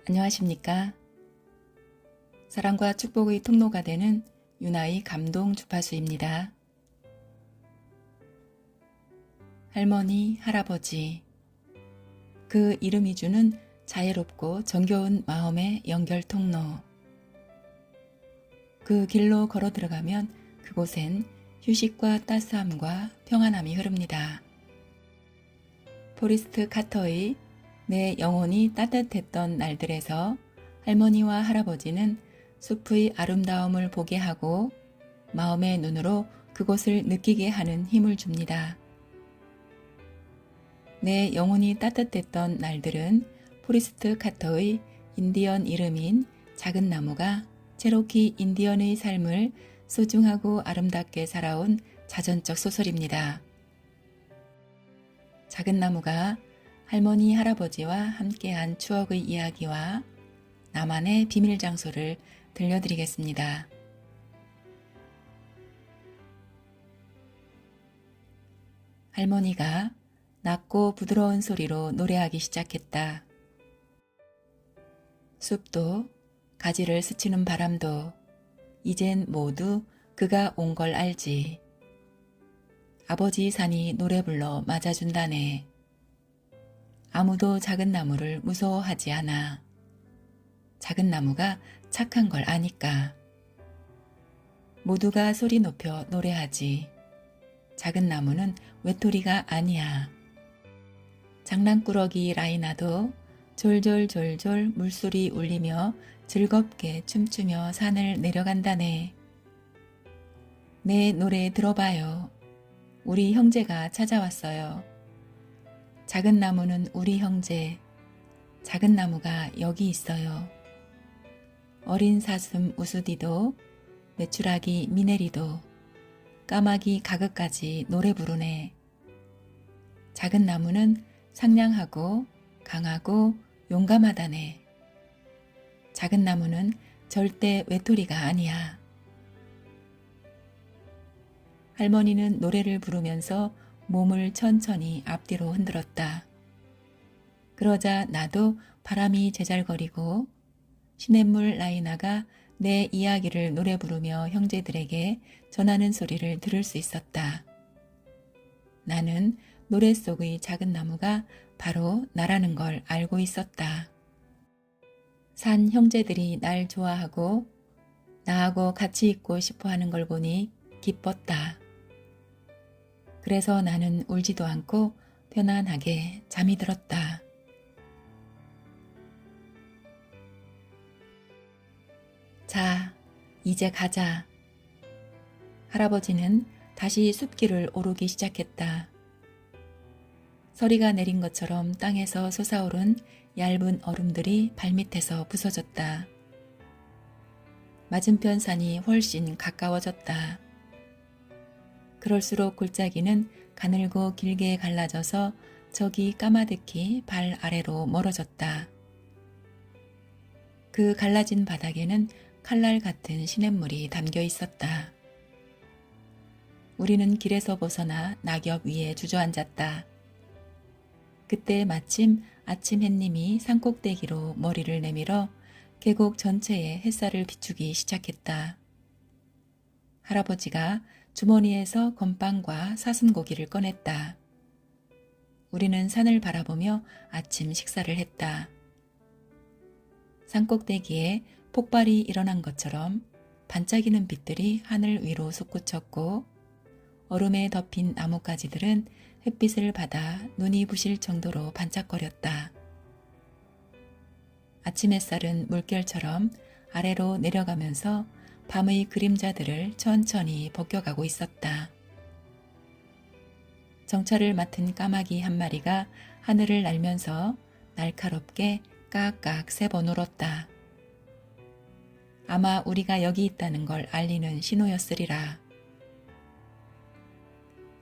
안녕하십니까? 사랑과 축복의 통로가 되는 유나의 감동 주파수입니다. 할머니, 할아버지. 그 이름이 주는 자애롭고 정겨운 마음의 연결 통로. 그 길로 걸어 들어가면 그곳엔 휴식과 따스함과 평안함이 흐릅니다. 포리스트 카터의 내 영혼이 따뜻했던 날들에서 할머니와 할아버지는 숲의 아름다움을 보게 하고 마음의 눈으로 그곳을 느끼게 하는 힘을 줍니다. 내 영혼이 따뜻했던 날들은 포리스트 카터의 인디언 이름인 작은 나무가 체로키 인디언의 삶을 소중하고 아름답게 살아온 자전적 소설입니다. 작은 나무가 할머니, 할아버지와 함께한 추억의 이야기와 나만의 비밀 장소를 들려드리겠습니다. 할머니가 낮고 부드러운 소리로 노래하기 시작했다. 숲도 가지를 스치는 바람도 이젠 모두 그가 온 걸 알지. 아버지 산이 노래 불러 맞아준다네. 아무도 작은 나무를 무서워하지 않아. 작은 나무가 착한 걸 아니까. 모두가 소리 높여 노래하지. 작은 나무는 외톨이가 아니야. 장난꾸러기 라이나도 졸졸졸졸 물소리 울리며 즐겁게 춤추며 산을 내려간다네. 내 노래 들어봐요. 우리 형제가 찾아왔어요. 작은 나무는 우리 형제. 작은 나무가 여기 있어요. 어린 사슴 우수디도 메추라기 미네리도 까마귀 가그까지 노래 부르네. 작은 나무는 상냥하고 강하고 용감하다네. 작은 나무는 절대 외톨이가 아니야. 할머니는 노래를 부르면서 몸을 천천히 앞뒤로 흔들었다. 그러자 나도 바람이 제잘거리고 시냇물 라이나가 내 이야기를 노래 부르며 형제들에게 전하는 소리를 들을 수 있었다. 나는 노래 속의 작은 나무가 바로 나라는 걸 알고 있었다. 산 형제들이 날 좋아하고 나하고 같이 있고 싶어 하는 걸 보니 기뻤다. 그래서 나는 울지도 않고 편안하게 잠이 들었다. 자, 이제 가자. 할아버지는 다시 숲길을 오르기 시작했다. 서리가 내린 것처럼 땅에서 솟아오른 얇은 얼음들이 발밑에서 부서졌다. 맞은편 산이 훨씬 가까워졌다. 그럴수록 골짜기는 가늘고 길게 갈라져서 저기 까마득히 발 아래로 멀어졌다. 그 갈라진 바닥에는 칼날 같은 시냇물이 담겨 있었다. 우리는 길에서 벗어나 낙엽 위에 주저앉았다. 그때 마침 아침 햇님이 산꼭대기로 머리를 내밀어 계곡 전체에 햇살을 비추기 시작했다. 할아버지가 주머니에서 건빵과 사슴고기를 꺼냈다. 우리는 산을 바라보며 아침 식사를 했다. 산꼭대기에 폭발이 일어난 것처럼 반짝이는 빛들이 하늘 위로 솟구쳤고 얼음에 덮인 나뭇가지들은 햇빛을 받아 눈이 부실 정도로 반짝거렸다. 아침 햇살은 물결처럼 아래로 내려가면서 밤의 그림자들을 천천히 벗겨가고 있었다. 정찰을 맡은 까마귀 한 마리가 하늘을 날면서 날카롭게 깍깍 세 번 울었다. 아마 우리가 여기 있다는 걸 알리는 신호였으리라.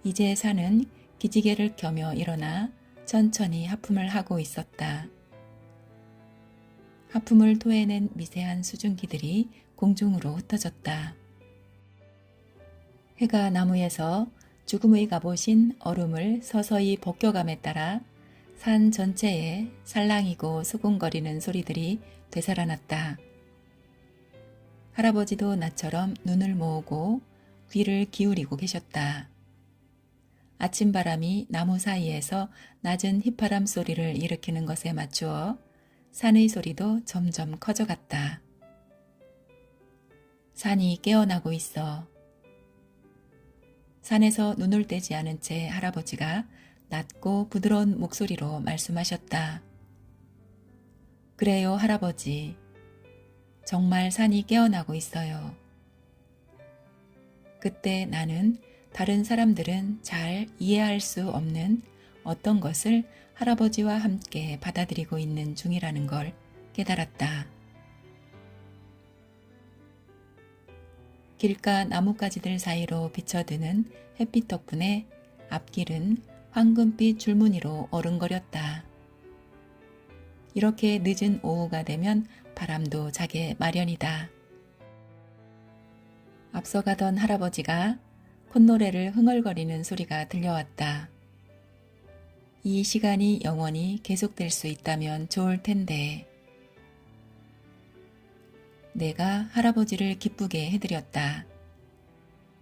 이제 산은 기지개를 켜며 일어나 천천히 하품을 하고 있었다. 하품을 토해낸 미세한 수증기들이 공중으로 흩어졌다. 해가 나무에서 죽음의 갑옷인 얼음을 서서히 벗겨감에 따라 산 전체에 살랑이고 수군거리는 소리들이 되살아났다. 할아버지도 나처럼 눈을 모으고 귀를 기울이고 계셨다. 아침바람이 나무 사이에서 낮은 휘파람 소리를 일으키는 것에 맞추어 산의 소리도 점점 커져갔다. 산이 깨어나고 있어. 산에서 눈을 떼지 않은 채 할아버지가 낮고 부드러운 목소리로 말씀하셨다. 그래요, 할아버지. 정말 산이 깨어나고 있어요. 그때 나는 다른 사람들은 잘 이해할 수 없는 어떤 것을 할아버지와 함께 받아들이고 있는 중이라는 걸 깨달았다. 길가 나뭇가지들 사이로 비쳐드는 햇빛 덕분에 앞길은 황금빛 줄무늬로 어른거렸다. 이렇게 늦은 오후가 되면 바람도 자게 마련이다. 앞서가던 할아버지가 콧노래를 흥얼거리는 소리가 들려왔다. 이 시간이 영원히 계속될 수 있다면 좋을 텐데. 내가 할아버지를 기쁘게 해드렸다.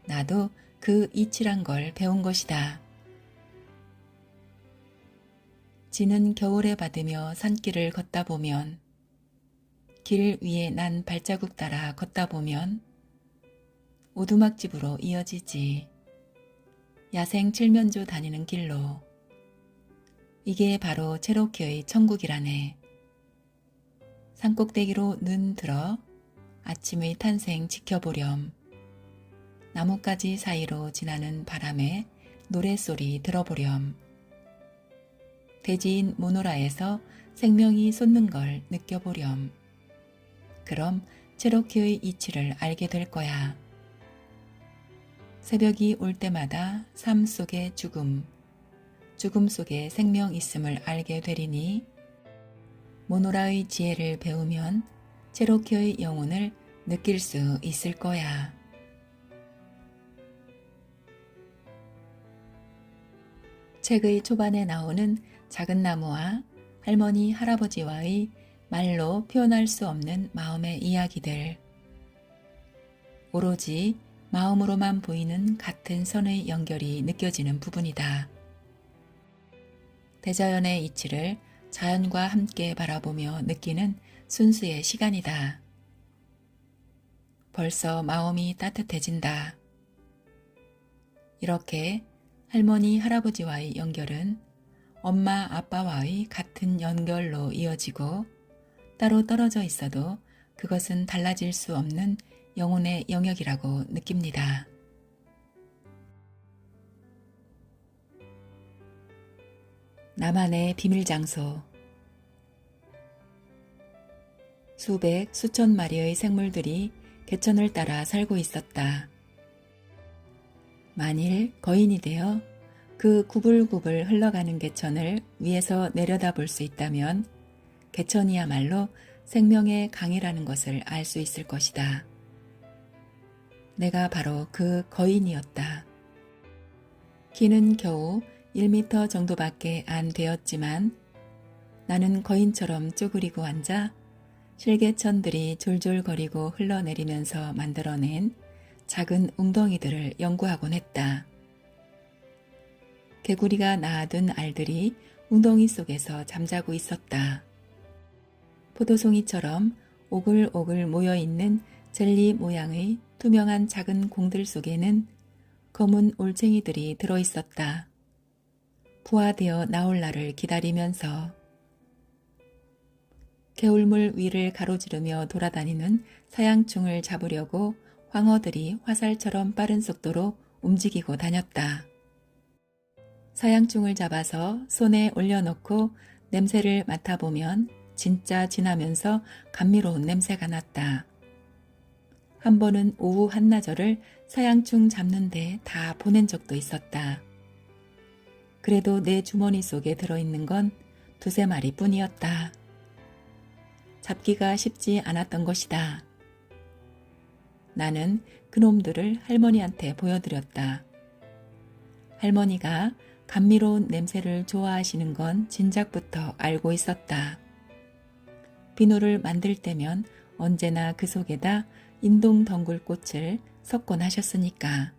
나도 그 이치란 걸 배운 것이다. 지는 겨울에 받으며 산길을 걷다 보면, 길 위에 난 발자국 따라 걷다 보면 오두막집으로 이어지지. 야생 칠면조 다니는 길로. 이게 바로 체로키의 천국이라네. 산꼭대기로 눈 들어 아침의 탄생 지켜보렴. 나뭇가지 사이로 지나는 바람에 노랫소리 들어보렴. 대지인 모노라에서 생명이 솟는 걸 느껴보렴. 그럼 체로키의 이치를 알게 될 거야. 새벽이 올 때마다 삶 속에 죽음, 죽음 속에 생명 있음을 알게 되리니 모노라의 지혜를 배우면 체로키의 영혼을 느낄 수 있을 거야. 책의 초반에 나오는 작은 나무와 할머니, 할아버지와의 말로 표현할 수 없는 마음의 이야기들. 오로지 마음으로만 보이는 같은 선의 연결이 느껴지는 부분이다. 대자연의 이치를 자연과 함께 바라보며 느끼는 순수의 시간이다. 벌써 마음이 따뜻해진다. 이렇게 할머니, 할아버지와의 연결은 엄마, 아빠와의 같은 연결로 이어지고 따로 떨어져 있어도 그것은 달라질 수 없는 영혼의 영역이라고 느낍니다. 나만의 비밀 장소. 수백, 수천 마리의 생물들이 개천을 따라 살고 있었다. 만일 거인이 되어 그 구불구불 흘러가는 개천을 위에서 내려다볼 수 있다면 개천이야말로 생명의 강이라는 것을 알 수 있을 것이다. 내가 바로 그 거인이었다. 키는 겨우 1m 정도밖에 안 되었지만 나는 거인처럼 쪼그리고 앉아 실개천들이 졸졸거리고 흘러내리면서 만들어낸 작은 웅덩이들을 연구하곤 했다. 개구리가 낳아둔 알들이 웅덩이 속에서 잠자고 있었다. 포도송이처럼 오글오글 모여있는 젤리 모양의 투명한 작은 공들 속에는 검은 올챙이들이 들어있었다. 부화되어 나올 날을 기다리면서. 개울물 위를 가로지르며 돌아다니는 사양충을 잡으려고 황어들이 화살처럼 빠른 속도로 움직이고 다녔다. 사양충을 잡아서 손에 올려놓고 냄새를 맡아보면 진짜 진하면서 감미로운 냄새가 났다. 한 번은 오후 한나절을 사양충 잡는데 다 보낸 적도 있었다. 그래도 내 주머니 속에 들어있는 건 2~3마리 뿐이었다. 잡기가 쉽지 않았던 것이다. 나는 그놈들을 할머니한테 보여드렸다. 할머니가 감미로운 냄새를 좋아하시는 건 진작부터 알고 있었다. 비누를 만들 때면 언제나 그 속에다 인동 덩굴꽃을 섞곤 하셨으니까.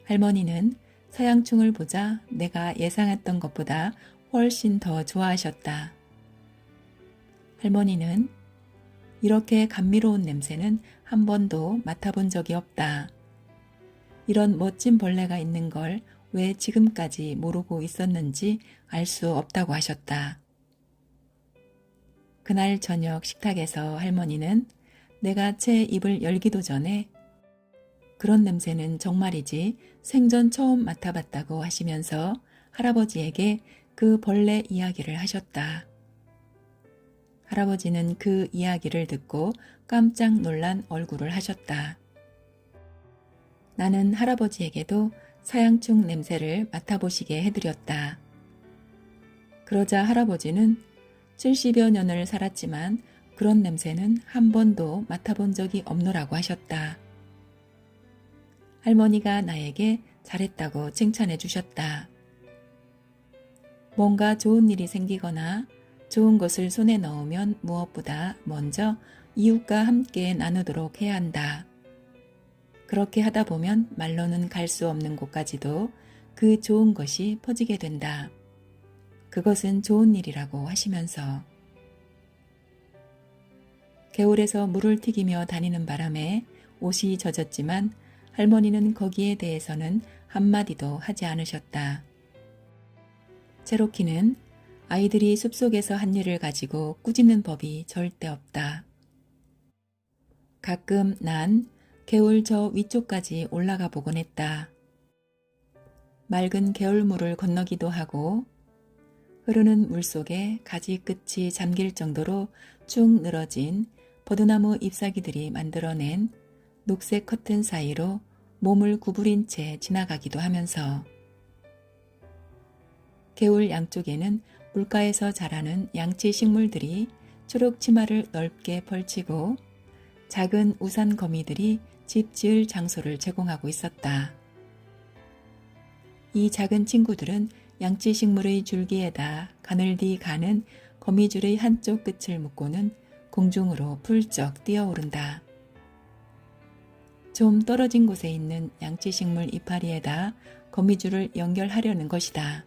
할머니는 서양충을 보자 내가 예상했던 것보다 훨씬 더 좋아하셨다. 할머니는 이렇게 감미로운 냄새는 한 번도 맡아본 적이 없다. 이런 멋진 벌레가 있는 걸 왜 지금까지 모르고 있었는지 알 수 없다고 하셨다. 그날 저녁 식탁에서 할머니는 내가 채 입을 열기도 전에 그런 냄새는 정말이지 생전 처음 맡아봤다고 하시면서 할아버지에게 그 벌레 이야기를 하셨다. 할아버지는 그 이야기를 듣고 깜짝 놀란 얼굴을 하셨다. 나는 할아버지에게도 사양충 냄새를 맡아보시게 해드렸다. 그러자 할아버지는 70여 년을 살았지만 그런 냄새는 한 번도 맡아본 적이 없노라고 하셨다. 할머니가 나에게 잘했다고 칭찬해 주셨다. 뭔가 좋은 일이 생기거나 좋은 것을 손에 넣으면 무엇보다 먼저 이웃과 함께 나누도록 해야 한다. 그렇게 하다 보면 말로는 갈 수 없는 곳까지도 그 좋은 것이 퍼지게 된다. 그것은 좋은 일이라고 하시면서 개울에서 물을 튀기며 다니는 바람에 옷이 젖었지만 할머니는 거기에 대해서는 한마디도 하지 않으셨다. 체로키는 아이들이 숲속에서 한 일을 가지고 꾸짖는 법이 절대 없다. 가끔 난 개울 저 위쪽까지 올라가 보곤 했다. 맑은 개울물을 건너기도 하고 흐르는 물속에 가지 끝이 잠길 정도로 쭉 늘어진 버드나무 잎사귀들이 만들어낸 녹색 커튼 사이로 몸을 구부린 채 지나가기도 하면서 개울 양쪽에는 물가에서 자라는 양치 식물들이 초록 치마를 넓게 펼치고 작은 우산 거미들이 집 지을 장소를 제공하고 있었다. 이 작은 친구들은 양치 식물의 줄기에다 가늘디 가는 거미줄의 한쪽 끝을 묶고는 공중으로 풀쩍 뛰어오른다. 좀 떨어진 곳에 있는 양치 식물 이파리에다 거미줄을 연결하려는 것이다.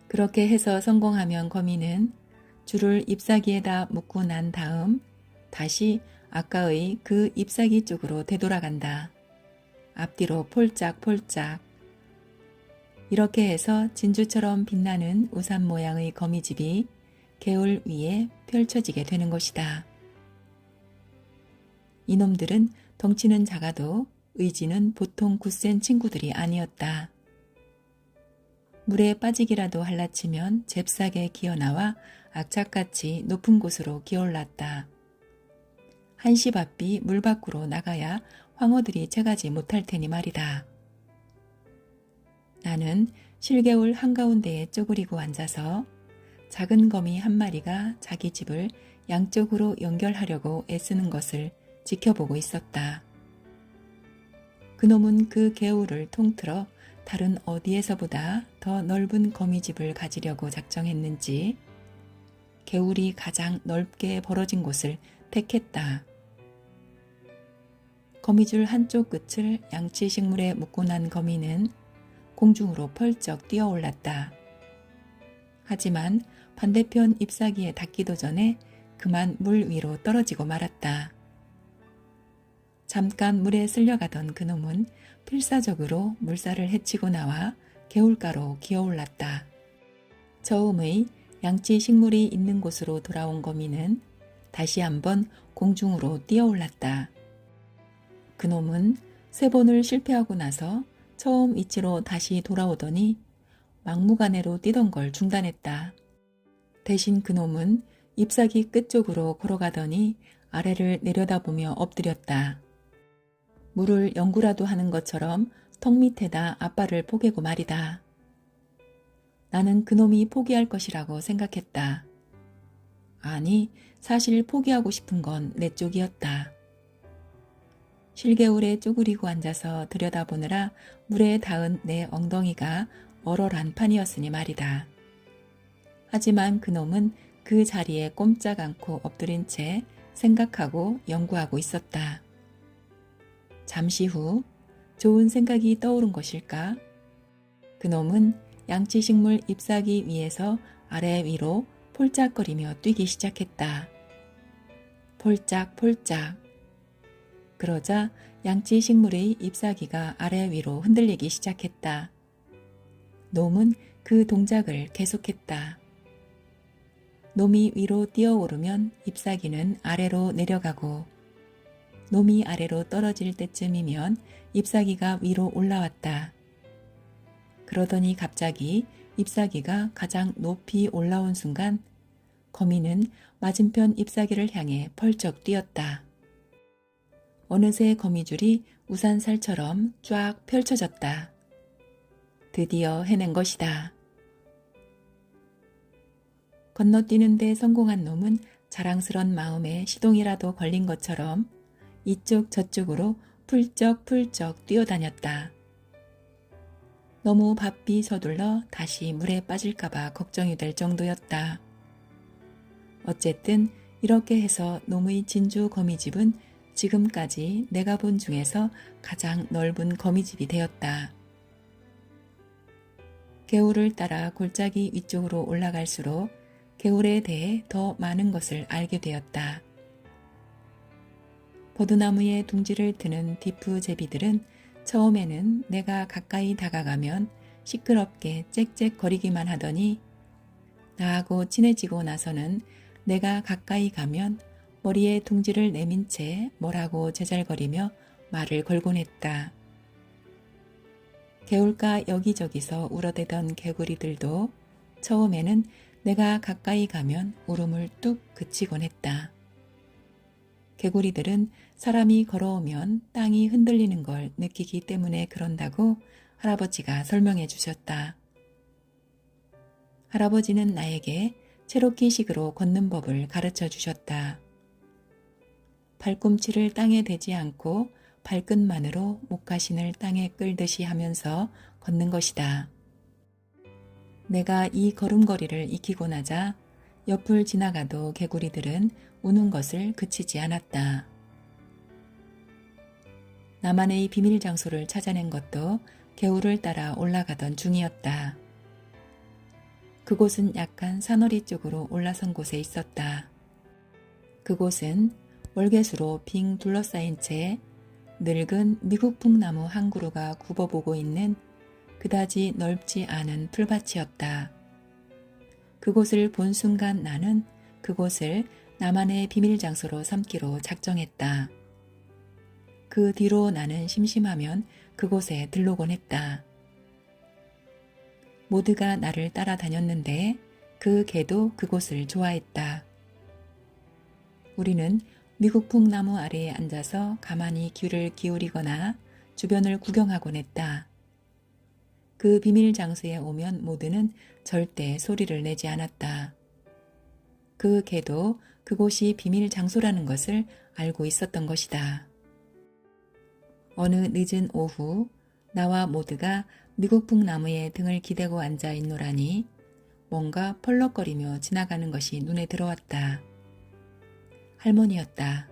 그렇게 해서 성공하면 거미는 줄을 잎사귀에다 묶고 난 다음 다시 아까의 그 잎사귀 쪽으로 되돌아간다. 앞뒤로 폴짝폴짝. 이렇게 해서 진주처럼 빛나는 우산 모양의 거미집이 개울 위에 펼쳐지게 되는 것이다. 이놈들은 덩치는 작아도 의지는 보통 굳센 친구들이 아니었다. 물에 빠지기라도 할라치면 잽싸게 기어나와 악착같이 높은 곳으로 기어올랐다. 한시 앞이 물 밖으로 나가야 황어들이 채가지 못할 테니 말이다. 나는 실개울 한가운데에 쪼그리고 앉아서 작은 거미 한 마리가 자기 집을 양쪽으로 연결하려고 애쓰는 것을 지켜보고 있었다. 그놈은 그 개울을 통틀어 다른 어디에서보다 더 넓은 거미집을 가지려고 작정했는지 개울이 가장 넓게 벌어진 곳을 택했다. 거미줄 한쪽 끝을 양치 식물에 묶고 난 거미는 공중으로 펄쩍 뛰어올랐다. 하지만 반대편 잎사귀에 닿기도 전에 그만 물 위로 떨어지고 말았다. 잠깐 물에 쓸려가던 그놈은 필사적으로 물살을 헤치고 나와 개울가로 기어올랐다. 처음의 양치 식물이 있는 곳으로 돌아온 거미는 다시 한번 공중으로 뛰어올랐다. 그놈은 3번을 실패하고 나서 처음 위치로 다시 돌아오더니 막무가내로 뛰던 걸 중단했다. 대신 그놈은 잎사귀 끝쪽으로 걸어가더니 아래를 내려다보며 엎드렸다. 물을 연구라도 하는 것처럼 턱 밑에다 앞발을 포개고 말이다. 나는 그놈이 포기할 것이라고 생각했다. 아니, 사실 포기하고 싶은 건 내 쪽이었다. 실개울에 쪼그리고 앉아서 들여다보느라 물에 닿은 내 엉덩이가 얼얼한 판이었으니 말이다. 하지만 그놈은 그 자리에 꼼짝 않고 엎드린 채 생각하고 연구하고 있었다. 잠시 후 좋은 생각이 떠오른 것일까? 그놈은 양치식물 잎사귀 위에서 아래 위로 폴짝거리며 뛰기 시작했다. 폴짝폴짝. 그러자 양치식물의 잎사귀가 아래 위로 흔들리기 시작했다. 놈은 그 동작을 계속했다. 놈이 위로 뛰어오르면 잎사귀는 아래로 내려가고 놈이 아래로 떨어질 때쯤이면 잎사귀가 위로 올라왔다. 그러더니 갑자기 잎사귀가 가장 높이 올라온 순간 거미는 맞은편 잎사귀를 향해 펄쩍 뛰었다. 어느새 거미줄이 우산살처럼 쫙 펼쳐졌다. 드디어 해낸 것이다. 건너뛰는 데 성공한 놈은 자랑스런 마음에 시동이라도 걸린 것처럼 이쪽 저쪽으로 풀쩍풀쩍 뛰어다녔다. 너무 바삐 서둘러 다시 물에 빠질까봐 걱정이 될 정도였다. 어쨌든 이렇게 해서 놈의 진주 거미집은 지금까지 내가 본 중에서 가장 넓은 거미집이 되었다. 개울을 따라 골짜기 위쪽으로 올라갈수록 개울에 대해 더 많은 것을 알게 되었다. 버드나무에 둥지를 트는 디프제비들은 처음에는 내가 가까이 다가가면 시끄럽게 짹짹거리기만 하더니 나하고 친해지고 나서는 내가 가까이 가면 머리에 둥지를 내민 채 뭐라고 제잘거리며 말을 걸곤 했다. 개울가 여기저기서 울어대던 개구리들도 처음에는 내가 가까이 가면 울음을 뚝 그치곤 했다. 개구리들은 사람이 걸어오면 땅이 흔들리는 걸 느끼기 때문에 그런다고 할아버지가 설명해 주셨다. 할아버지는 나에게 체로키식으로 걷는 법을 가르쳐 주셨다. 발꿈치를 땅에 대지 않고 발끝만으로 목가신을 땅에 끌듯이 하면서 걷는 것이다. 내가 이 걸음걸이를 익히고 나자 옆을 지나가도 개구리들은 우는 것을 그치지 않았다. 나만의 비밀 장소를 찾아낸 것도 개울을 따라 올라가던 중이었다. 그곳은 약간 사너리 쪽으로 올라선 곳에 있었다. 그곳은 월계수로 빙 둘러싸인 채 늙은 미국풍나무 한 그루가 굽어보고 있는 그다지 넓지 않은 풀밭이었다. 그곳을 본 순간 나는 그곳을 나만의 비밀 장소로 삼기로 작정했다. 그 뒤로 나는 심심하면 그곳에 들르곤 했다. 모두가 나를 따라다녔는데 그 개도 그곳을 좋아했다. 우리는 미국풍 나무 아래에 앉아서 가만히 귀를 기울이거나 주변을 구경하곤 했다. 그 비밀 장소에 오면 모두는 절대 소리를 내지 않았다. 그 개도 그곳이 비밀 장소라는 것을 알고 있었던 것이다. 어느 늦은 오후 나와 모두가 미국풍 나무에 등을 기대고 앉아 있노라니 뭔가 펄럭거리며 지나가는 것이 눈에 들어왔다. 할머니였다.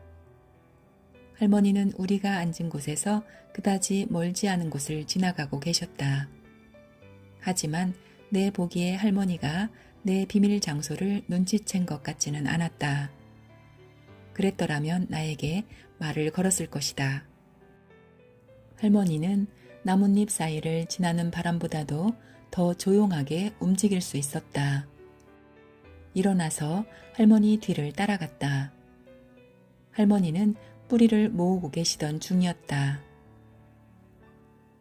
할머니는 우리가 앉은 곳에서 그다지 멀지 않은 곳을 지나가고 계셨다. 하지만 내 보기에 할머니가 내 비밀 장소를 눈치챈 것 같지는 않았다. 그랬더라면 나에게 말을 걸었을 것이다. 할머니는 나뭇잎 사이를 지나는 바람보다도 더 조용하게 움직일 수 있었다. 일어나서 할머니 뒤를 따라갔다. 할머니는 뿌리를 모으고 계시던 중이었다.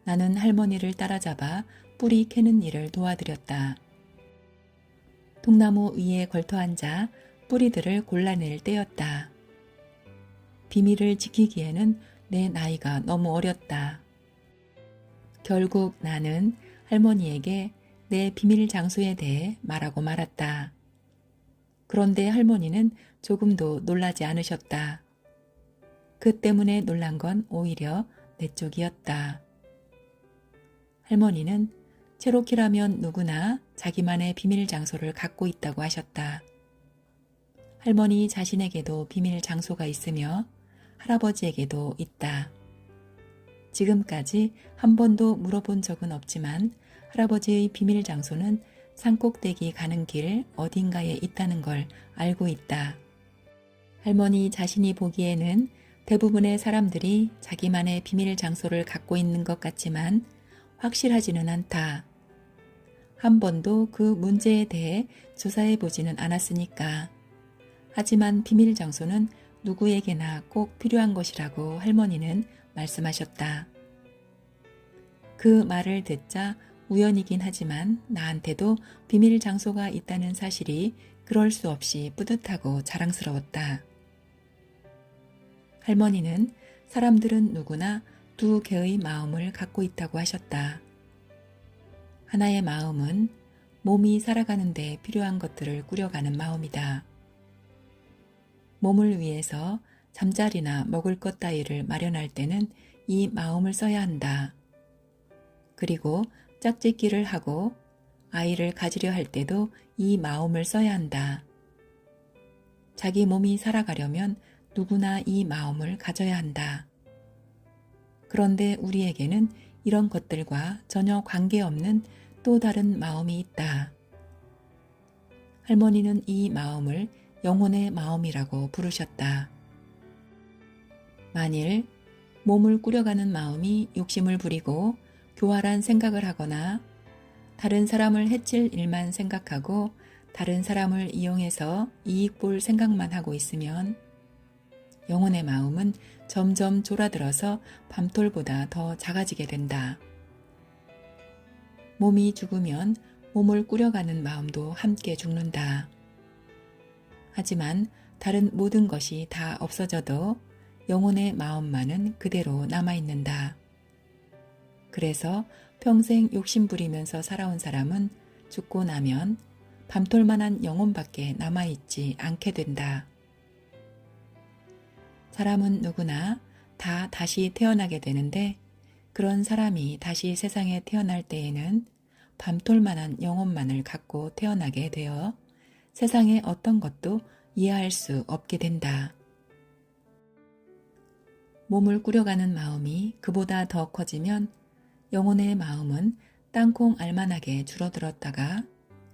나는 할머니를 따라잡아 뿌리 캐는 일을 도와드렸다. 통나무 위에 걸터 앉아 뿌리들을 골라낼 때였다. 비밀을 지키기에는 내 나이가 너무 어렸다. 결국 나는 할머니에게 내 비밀 장소에 대해 말하고 말았다. 그런데 할머니는 조금도 놀라지 않으셨다. 그 때문에 놀란 건 오히려 내 쪽이었다. 할머니는 체로키라면 누구나 자기만의 비밀 장소를 갖고 있다고 하셨다. 할머니 자신에게도 비밀 장소가 있으며 할아버지에게도 있다. 지금까지 한 번도 물어본 적은 없지만 할아버지의 비밀 장소는 산꼭대기 가는 길 어딘가에 있다는 걸 알고 있다. 할머니 자신이 보기에는 대부분의 사람들이 자기만의 비밀 장소를 갖고 있는 것 같지만 확실하지는 않다. 한 번도 그 문제에 대해 조사해 보지는 않았으니까. 하지만 비밀 장소는 누구에게나 꼭 필요한 것이라고 할머니는 말씀하셨다. 그 말을 듣자 우연이긴 하지만 나한테도 비밀 장소가 있다는 사실이 그럴 수 없이 뿌듯하고 자랑스러웠다. 할머니는 사람들은 누구나 두 개의 마음을 갖고 있다고 하셨다. 하나의 마음은 몸이 살아가는 데 필요한 것들을 꾸려가는 마음이다. 몸을 위해서 잠자리나 먹을 것 따위를 마련할 때는 이 마음을 써야 한다. 그리고 짝짓기를 하고 아이를 가지려 할 때도 이 마음을 써야 한다. 자기 몸이 살아가려면 누구나 이 마음을 가져야 한다. 그런데 우리에게는 이런 것들과 전혀 관계없는 또 다른 마음이 있다. 할머니는 이 마음을 영혼의 마음이라고 부르셨다. 만일 몸을 꾸려가는 마음이 욕심을 부리고 교활한 생각을 하거나 다른 사람을 해칠 일만 생각하고 다른 사람을 이용해서 이익 볼 생각만 하고 있으면 영혼의 마음은 점점 졸아들어서 밤톨보다 더 작아지게 된다. 몸이 죽으면 몸을 꾸려가는 마음도 함께 죽는다. 하지만 다른 모든 것이 다 없어져도 영혼의 마음만은 그대로 남아있는다. 그래서 평생 욕심 부리면서 살아온 사람은 죽고 나면 밤톨만한 영혼밖에 남아있지 않게 된다. 사람은 누구나 다 다시 태어나게 되는데 그런 사람이 다시 세상에 태어날 때에는 밤톨만한 영혼만을 갖고 태어나게 되어 세상의 어떤 것도 이해할 수 없게 된다. 몸을 꾸려가는 마음이 그보다 더 커지면 영혼의 마음은 땅콩 알만하게 줄어들었다가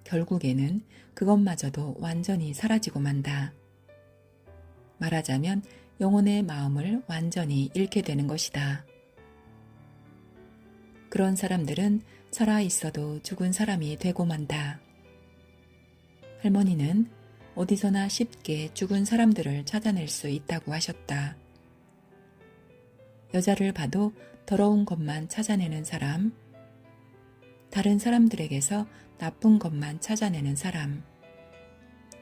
결국에는 그것마저도 완전히 사라지고 만다. 말하자면 영혼의 마음을 완전히 잃게 되는 것이다. 그런 사람들은 살아 있어도 죽은 사람이 되고 만다. 할머니는 어디서나 쉽게 죽은 사람들을 찾아낼 수 있다고 하셨다. 여자를 봐도 더러운 것만 찾아내는 사람, 다른 사람들에게서 나쁜 것만 찾아내는 사람,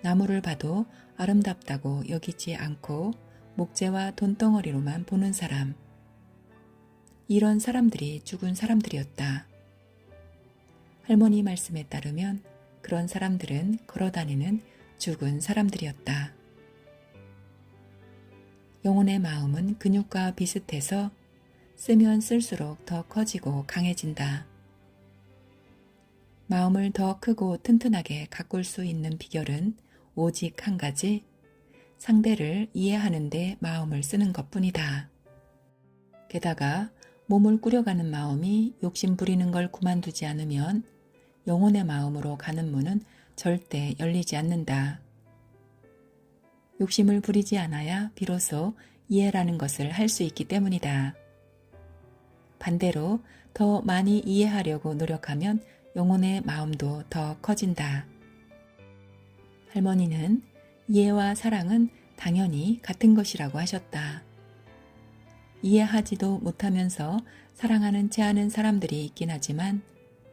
나무를 봐도 아름답다고 여기지 않고 목재와 돈덩어리로만 보는 사람, 이런 사람들이 죽은 사람들이었다. 할머니 말씀에 따르면 그런 사람들은 걸어다니는 죽은 사람들이었다. 영혼의 마음은 근육과 비슷해서 쓰면 쓸수록 더 커지고 강해진다. 마음을 더 크고 튼튼하게 가꿀 수 있는 비결은 오직 한 가지, 상대를 이해하는 데 마음을 쓰는 것뿐이다. 게다가 몸을 꾸려가는 마음이 욕심 부리는 걸 그만두지 않으면 영혼의 마음으로 가는 문은 절대 열리지 않는다. 욕심을 부리지 않아야 비로소 이해라는 것을 할 수 있기 때문이다. 반대로 더 많이 이해하려고 노력하면 영혼의 마음도 더 커진다. 할머니는 이해와 사랑은 당연히 같은 것이라고 하셨다. 이해하지도 못하면서 사랑하는 채 하는 사람들이 있긴 하지만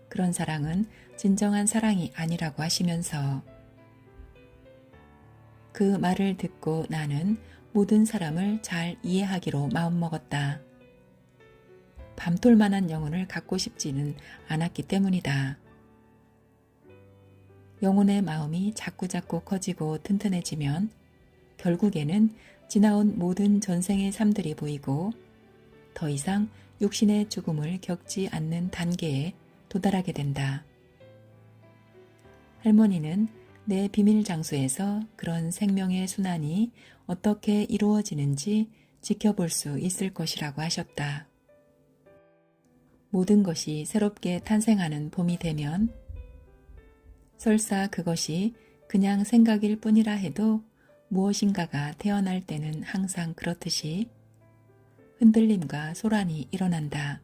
그런 사랑은 진정한 사랑이 아니라고 하시면서 그 말을 듣고 나는 모든 사람을 잘 이해하기로 마음먹었다. 밤톨만한 영혼을 갖고 싶지는 않았기 때문이다. 영혼의 마음이 자꾸자꾸 커지고 튼튼해지면 결국에는 지나온 모든 전생의 삶들이 보이고 더 이상 육신의 죽음을 겪지 않는 단계에 도달하게 된다. 할머니는 내 비밀 장소에서 그런 생명의 순환이 어떻게 이루어지는지 지켜볼 수 있을 것이라고 하셨다. 모든 것이 새롭게 탄생하는 봄이 되면 설사 그것이 그냥 생각일 뿐이라 해도 무엇인가가 태어날 때는 항상 그렇듯이 흔들림과 소란이 일어난다.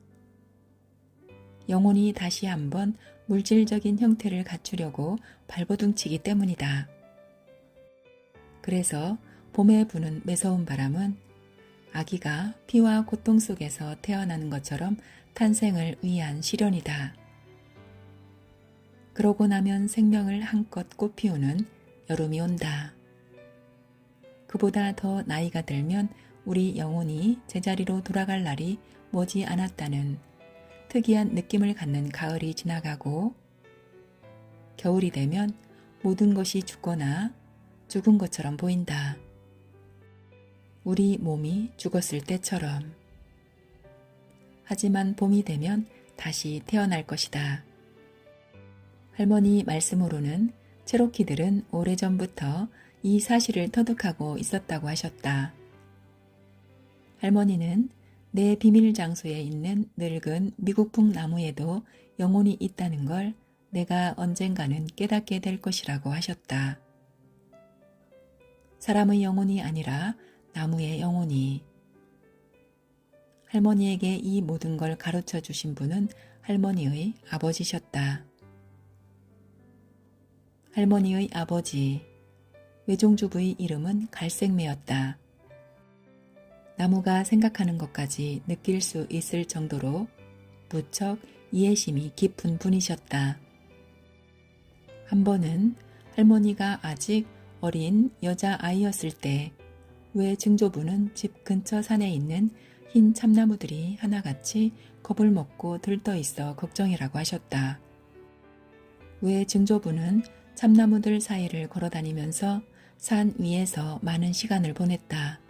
영혼이 다시 한번 물질적인 형태를 갖추려고 발버둥치기 때문이다. 그래서 봄에 부는 매서운 바람은 아기가 피와 고통 속에서 태어나는 것처럼 탄생을 위한 시련이다. 그러고 나면 생명을 한껏 꽃피우는 여름이 온다. 그보다 더 나이가 들면 우리 영혼이 제자리로 돌아갈 날이 머지 않았다는 특이한 느낌을 갖는 가을이 지나가고 겨울이 되면 모든 것이 죽거나 죽은 것처럼 보인다. 우리 몸이 죽었을 때처럼. 하지만 봄이 되면 다시 태어날 것이다. 할머니 말씀으로는 체로키들은 오래전부터 이 사실을 터득하고 있었다고 하셨다. 할머니는 내 비밀 장소에 있는 늙은 미국풍 나무에도 영혼이 있다는 걸 내가 언젠가는 깨닫게 될 것이라고 하셨다. 사람의 영혼이 아니라 나무의 영혼이. 할머니에게 이 모든 걸 가르쳐 주신 분은 할머니의 아버지셨다. 할머니의 아버지, 외종주부의 이름은 갈색매였다. 나무가 생각하는 것까지 느낄 수 있을 정도로 무척 이해심이 깊은 분이셨다. 한 번은 할머니가 아직 어린 여자아이였을 때 외증조부는 집 근처 산에 있는 흰 참나무들이 하나같이 겁을 먹고 들떠 있어 걱정이라고 하셨다. 외증조부는 참나무들 사이를 걸어다니면서 산 위에서 많은 시간을 보냈다.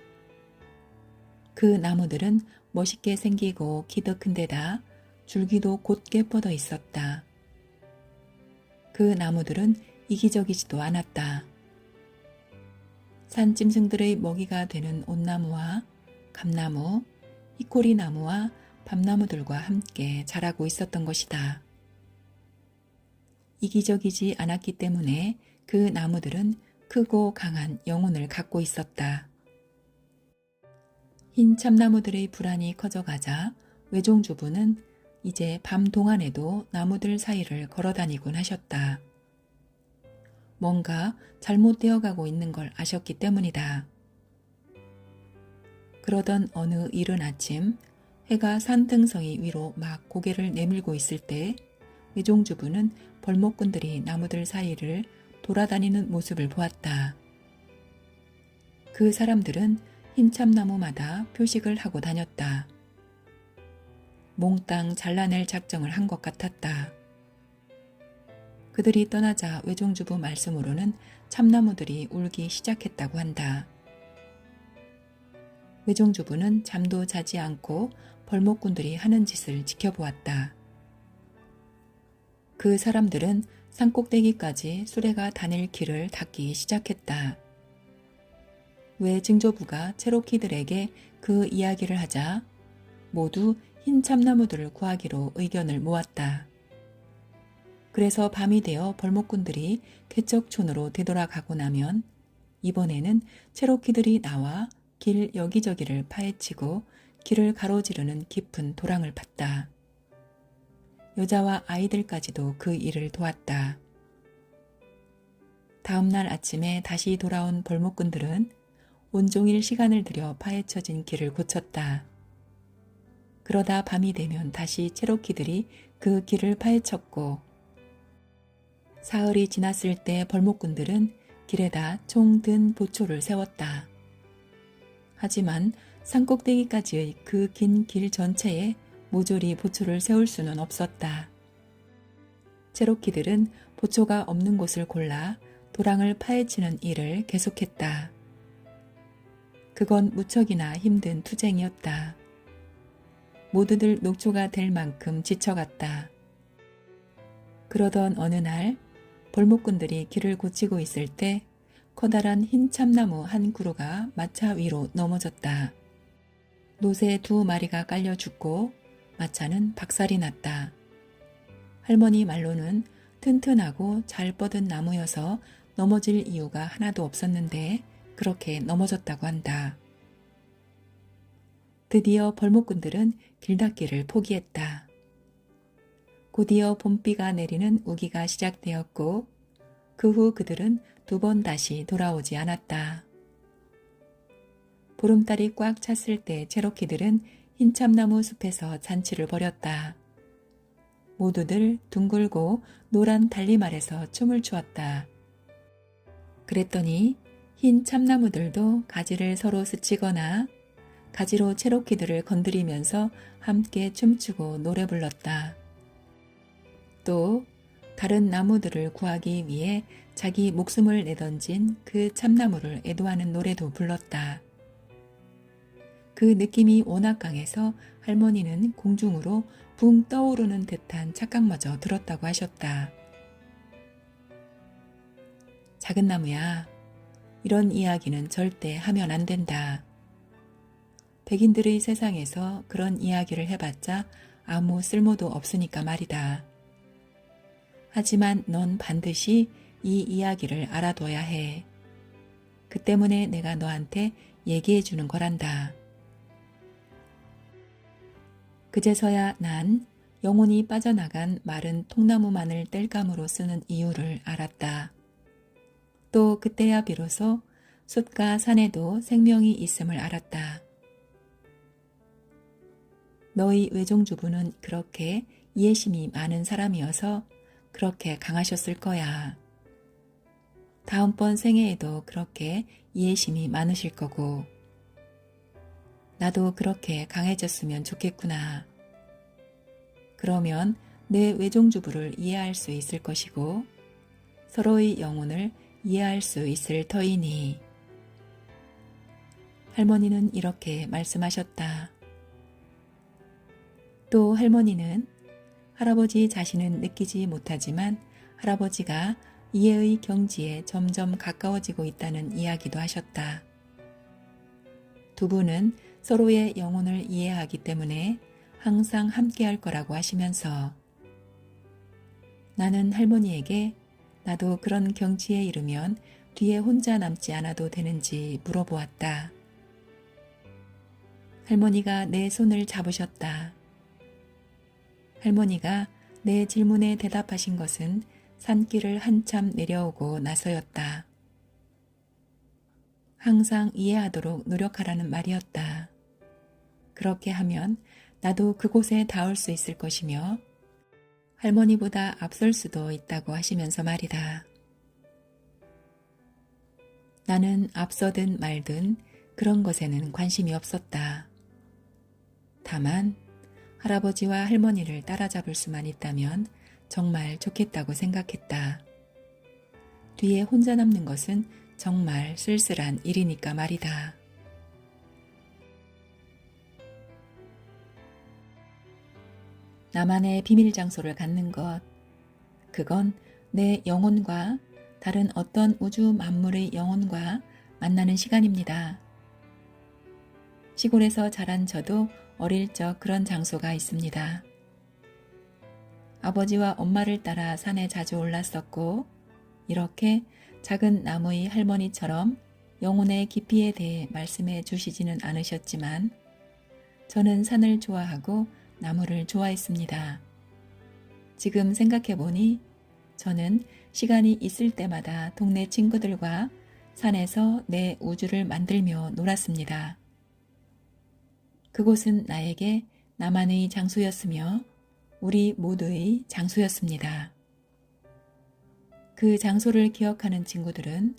그 나무들은 멋있게 생기고 키도 큰 데다 줄기도 곧게 뻗어 있었다. 그 나무들은 이기적이지도 않았다. 산 짐승들의 먹이가 되는 온나무와 감나무, 히코리나무와 밤나무들과 함께 자라고 있었던 것이다. 이기적이지 않았기 때문에 그 나무들은 크고 강한 영혼을 갖고 있었다. 흰 참나무들의 불안이 커져가자 외종주부는 이제 밤 동안에도 나무들 사이를 걸어다니곤 하셨다. 뭔가 잘못되어 가고 있는 걸 아셨기 때문이다. 그러던 어느 이른 아침 해가 산등성이 위로 막 고개를 내밀고 있을 때 외종주부는 벌목꾼들이 나무들 사이를 돌아다니는 모습을 보았다. 그 사람들은 흰 참나무마다 표식을 하고 다녔다. 몽땅 잘라낼 작정을 한 것 같았다. 그들이 떠나자 외종주부 말씀으로는 참나무들이 울기 시작했다고 한다. 외종주부는 잠도 자지 않고 벌목꾼들이 하는 짓을 지켜보았다. 그 사람들은 산꼭대기까지 수레가 다닐 길을 닦기 시작했다. 외증조부가 체로키들에게 그 이야기를 하자 모두 흰 참나무들을 구하기로 의견을 모았다. 그래서 밤이 되어 벌목꾼들이 개척촌으로 되돌아가고 나면 이번에는 체로키들이 나와 길 여기저기를 파헤치고 길을 가로지르는 깊은 도랑을 팠다. 여자와 아이들까지도 그 일을 도왔다. 다음날 아침에 다시 돌아온 벌목꾼들은 온종일 시간을 들여 파헤쳐진 길을 고쳤다. 그러다 밤이 되면 다시 체로키들이 그 길을 파헤쳤고 사흘이 지났을 때 벌목꾼들은 길에다 총 든 보초를 세웠다. 하지만 산꼭대기까지의 그 긴 길 전체에 모조리 보초를 세울 수는 없었다. 체로키들은 보초가 없는 곳을 골라 도랑을 파헤치는 일을 계속했다. 그건 무척이나 힘든 투쟁이었다. 모두들 녹초가 될 만큼 지쳐갔다. 그러던 어느 날 벌목꾼들이 길을 고치고 있을 때 커다란 흰 참나무 한 그루가 마차 위로 넘어졌다. 노새 2마리가 깔려 죽고 마차는 박살이 났다. 할머니 말로는 튼튼하고 잘 뻗은 나무여서 넘어질 이유가 하나도 없었는데 그렇게 넘어졌다고 한다. 드디어 벌목꾼들은 길닫기를 포기했다. 곧이어 봄비가 내리는 우기가 시작되었고 그 후 그들은 2번 다시 돌아오지 않았다. 보름달이 꽉 찼을 때 체로키들은 흰 참나무 숲에서 잔치를 벌였다. 모두들 둥글고 노란 달리말에서 춤을 추었다. 그랬더니 흰 참나무들도 가지를 서로 스치거나 가지로 체로키들을 건드리면서 함께 춤추고 노래 불렀다. 또 다른 나무들을 구하기 위해 자기 목숨을 내던진 그 참나무를 애도하는 노래도 불렀다. 그 느낌이 워낙 강해서 할머니는 공중으로 붕 떠오르는 듯한 착각마저 들었다고 하셨다. 작은 나무야, 이런 이야기는 절대 하면 안 된다. 백인들의 세상에서 그런 이야기를 해봤자 아무 쓸모도 없으니까 말이다. 하지만 넌 반드시 이 이야기를 알아둬야 해. 그 때문에 내가 너한테 얘기해 주는 거란다. 그제서야 난 영혼이 빠져나간 마른 통나무만을 땔감으로 쓰는 이유를 알았다. 또 그때야 비로소 숲과 산에도 생명이 있음을 알았다. 너희 외종주부는 그렇게 이해심이 많은 사람이어서 그렇게 강하셨을 거야. 다음번 생애에도 그렇게 이해심이 많으실 거고. 나도 그렇게 강해졌으면 좋겠구나. 그러면 내 외종주부를 이해할 수 있을 것이고 서로의 영혼을 이해할 수 있을 터이니. 할머니는 이렇게 말씀하셨다. 또 할머니는 할아버지 자신은 느끼지 못하지만 할아버지가 이해의 경지에 점점 가까워지고 있다는 이야기도 하셨다. 2분은 서로의 영혼을 이해하기 때문에 항상 함께할 거라고 하시면서 나는 할머니에게 나도 그런 경지에 이르면 뒤에 혼자 남지 않아도 되는지 물어보았다. 할머니가 내 손을 잡으셨다. 할머니가 내 질문에 대답하신 것은 산길을 한참 내려오고 나서였다. 항상 이해하도록 노력하라는 말이었다. 그렇게 하면 나도 그곳에 닿을 수 있을 것이며 할머니보다 앞설 수도 있다고 하시면서 말이다. 나는 앞서든 말든 그런 것에는 관심이 없었다. 다만 할아버지와 할머니를 따라잡을 수만 있다면 정말 좋겠다고 생각했다. 뒤에 혼자 남는 것은 정말 쓸쓸한 일이니까 말이다. 나만의 비밀 장소를 갖는 것, 그건 내 영혼과 다른 어떤 우주 만물의 영혼과 만나는 시간입니다. 시골에서 자란 저도 어릴 적 그런 장소가 있습니다. 아버지와 엄마를 따라 산에 자주 올랐었고 이렇게 작은 나무의 할머니처럼 영혼의 깊이에 대해 말씀해 주시지는 않으셨지만 저는 산을 좋아하고 나무를 좋아했습니다. 지금 생각해 보니 저는 시간이 있을 때마다 동네 친구들과 산에서 내 우주를 만들며 놀았습니다. 그곳은 나에게 나만의 장소였으며 우리 모두의 장소였습니다. 그 장소를 기억하는 친구들은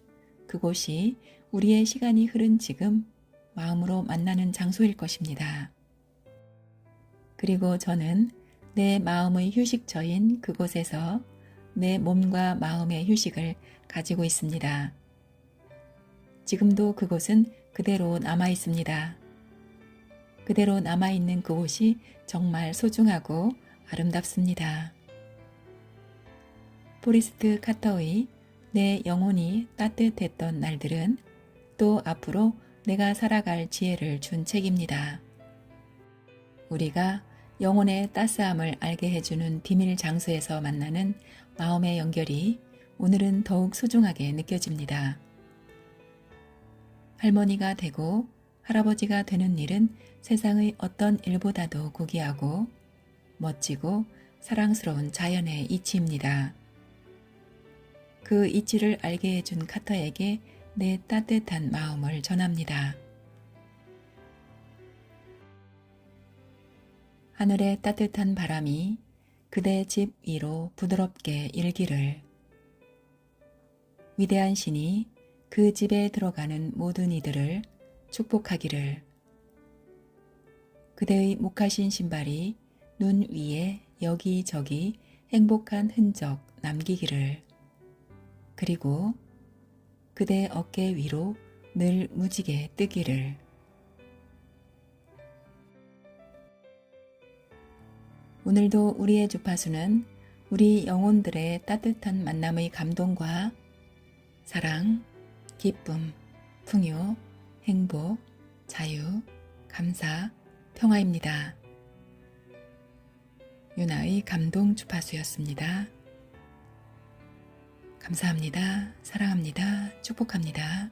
그곳이 우리의 시간이 흐른 지금 마음으로 만나는 장소일 것입니다. 그리고 저는 내 마음의 휴식처인 그곳에서 내 몸과 마음의 휴식을 가지고 있습니다. 지금도 그곳은 그대로 남아 있습니다. 그대로 남아있는 그곳이 정말 소중하고 아름답습니다. 포리스트 카터의 내 영혼이 따뜻했던 날들은 또 앞으로 내가 살아갈 지혜를 준 책입니다. 우리가 영혼의 따스함을 알게 해주는 비밀 장소에서 만나는 마음의 연결이 오늘은 더욱 소중하게 느껴집니다. 할머니가 되고 할아버지가 되는 일은 세상의 어떤 일보다도 고귀하고 멋지고 사랑스러운 자연의 이치입니다. 그 이치를 알게 해준 카터에게 내 따뜻한 마음을 전합니다. 하늘의 따뜻한 바람이 그대 집 위로 부드럽게 일기를, 위대한 신이 그 집에 들어가는 모든 이들을 축복하기를, 그대의 목하신 신발이 눈 위에 여기저기 행복한 흔적 남기기를, 그리고 그대 어깨 위로 늘 무지개 뜨기를. 오늘도 우리의 주파수는 우리 영혼들의 따뜻한 만남의 감동과 사랑, 기쁨, 풍요, 행복, 자유, 감사, 평화입니다. 유나의 감동 주파수였습니다. 감사합니다. 사랑합니다. 축복합니다.